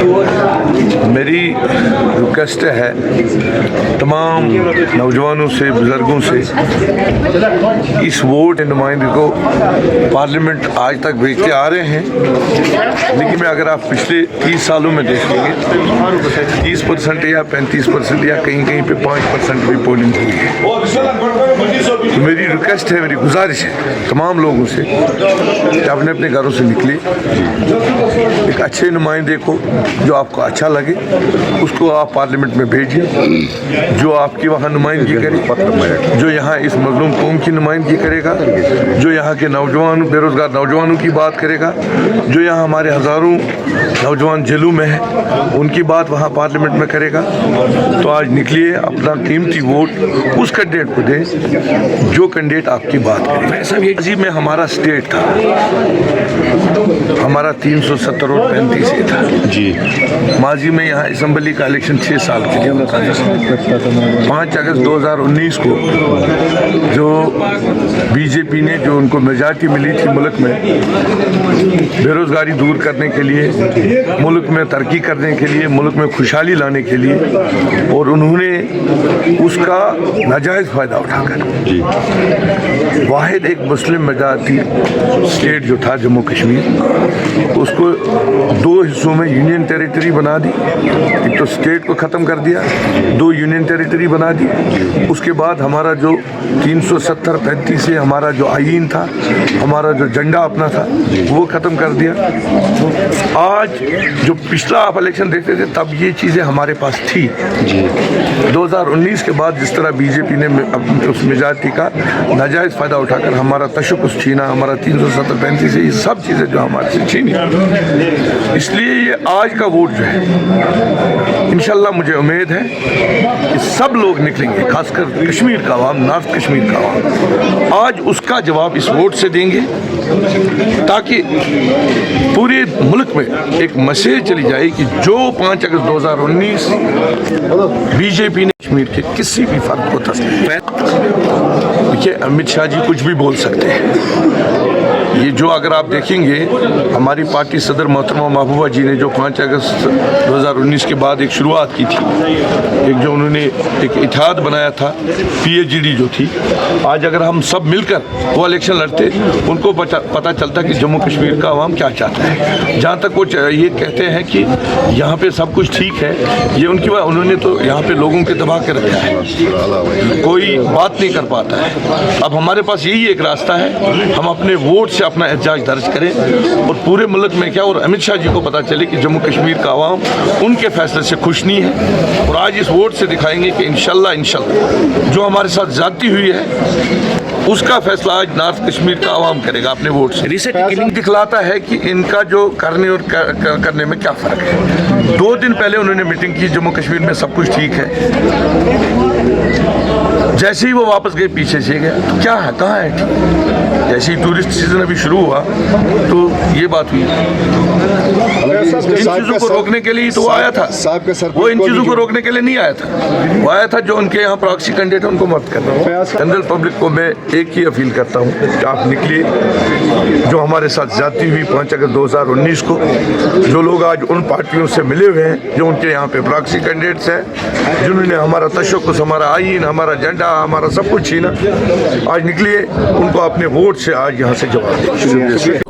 मेरी रिक्वेस्ट है तमाम नौजवानों से, बुजुर्गों से, इस वोट नुमाइंदगी को पार्लियामेंट आज तक भेजते आ रहे हैं, लेकिन अगर आप पिछले 30 सालों में देखेंगे 30% या 35% या कहीं कहीं पे 5% भी पोलिंग हुई है। तो मेरी रिक्वेस्ट है, मेरी गुजारिश है तमाम लोगों से कि अपने अपने घरों से निकले, एक अच्छे नुमाइंदे को जो आपको अच्छा लगे उसको आप पार्लियामेंट में भेजिए, जो आपकी वहाँ नुमाइंदगी करे, जो यहाँ इस मजलूम कौम की नुमाइंदगी करेगा, जो यहाँ के नौजवान बेरोज़गार नौजवानों की बात करेगा, जो यहाँ हमारे हज़ारों नौजवान जेलों में है उनकी बात वहाँ पार्लियामेंट में करेगा। तो आज निकलिए, अपना कीमती वोट उस कैंडिडेट को दें जो कैंडिडेट आपकी बात करेगा। सब ये जी में हमारा स्टेट था, हमारा 370 और 35 से था जी। माजी में यहाँ असम्बली का इलेक्शन 6 साल के लिए होता है। 5 अगस्त 2019 को जो बीजेपी ने जो उनको मेजॉरिटी मिली थी मुल्क में बेरोज़गारी दूर करने के लिए, मुल्क में तरक्की करने के लिए, मुल्क में खुशहाली लाने के लिए, और उन्होंने उसका नाजायज़ फ़ायदा उठाकर वाहिद एक मुस्लिम मेजॉरिटी स्टेट जो था जम्मू कश्मीर, उसको 2 हिस्सों में यूनियन टेरिटरी बना दी। एक तो स्टेट को ख़त्म कर दिया, 2 यूनियन टेरिटरी बना दी। उसके बाद हमारा जो 370-35 से हमारा जो आईन था, हमारा जो झंडा अपना था, वो ख़त्म कर दिया। आज जो पिछला आप इलेक्शन देखते थे तब ये चीज़ें हमारे पास थी। 2019 के बाद जिस तरह बीजेपी ने उस मेजॉरिटी का नाजायज़ फ़ायदा उठाकर हमारा तशक्कुस छीना, हमारा 370-35 से ये सब चीज़ें जो हमारे से छीनी, इसलिए ये आज का वोट जो है इंशाल्लाह मुझे उम्मीद है कि सब लोग निकलेंगे, खासकर कश्मीर का अवाम, नॉर्थ कश्मीर का अवाम आज उसका जवाब इस वोट से देंगे, ताकि पूरे मुल्क में एक मैसेज चली जाए कि जो 5 अगस्त 2019 बीजेपी ने कश्मीर के किसी भी फर्द को तस्लीम। देखिए, अमित शाह जी कुछ भी बोल सकते हैं, ये जो अगर आप देखेंगे हमारी पार्टी सदर मोहतरमा महबूबा जी ने जो 5 अगस्त 2019 के बाद एक शुरुआत की थी, एक जो उन्होंने एक इत्तेहाद बनाया था, PhD जो थी, आज अगर हम सब मिलकर वो इलेक्शन लड़ते उनको पता चलता कि जम्मू कश्मीर का अवाम क्या चाहता है। जहाँ तक वो ये कहते हैं कि यहाँ पे सब कुछ ठीक है, ये उनकी बात, उन्होंने तो यहाँ पे लोगों के दबा के रखा है, कोई बात नहीं कर पाता है। अब हमारे पास यही एक रास्ता है, हम अपने वोट से अपना एहतजाज दर्ज करें और पूरे मुल्क में क्या, और अमित शाह जी को पता चले कि जम्मू कश्मीर का अवाम उनके फैसले से खुश नहीं है। और आज इस वोट से दिखाएंगे कि इंशाल्लाह जो हमारे साथ ज्यादती हुई है उसका फैसला आज नॉर्थ कश्मीर का अवाम करेगा अपने वोट से। रिसेंट दिखलाता है कि इनका जो करने और करने में क्या फ़र्क है। 2 दिन पहले उन्होंने मीटिंग की, जम्मू कश्मीर में सब कुछ ठीक है, जैसे ही वो वापस गए पीछे से गया, तो क्या है, कहाँ है ठीक। जैसे ही टूरिस्ट सीजन अभी शुरू हुआ तो ये बात हुई। इन चीज़ों को रोकने के लिए तो वो आया था, वो इन चीज़ों को रोकने के लिए नहीं आया था, वो आया था जो उनके यहाँ प्रॉक्सी कैंडिडेट उनको मत करना। जनरल पब्लिक को मैं एक ही अपील करता हूँ कि आप निकलिए, जो हमारे साथ जाती हुई 5 अगस्त 2019 को जो लोग आज उन पार्टियों से मिले हुए हैं जो उनके यहाँ पे प्रॉक्सी कैंडिडेट्स हैं, जिन्होंने हमारा तशक्कुस, हमारा आईन, हमारा झंडा, हमारा सब कुछ छीना, आज निकलिए, उनको अपने वोट से आज यहाँ से जवाब दें।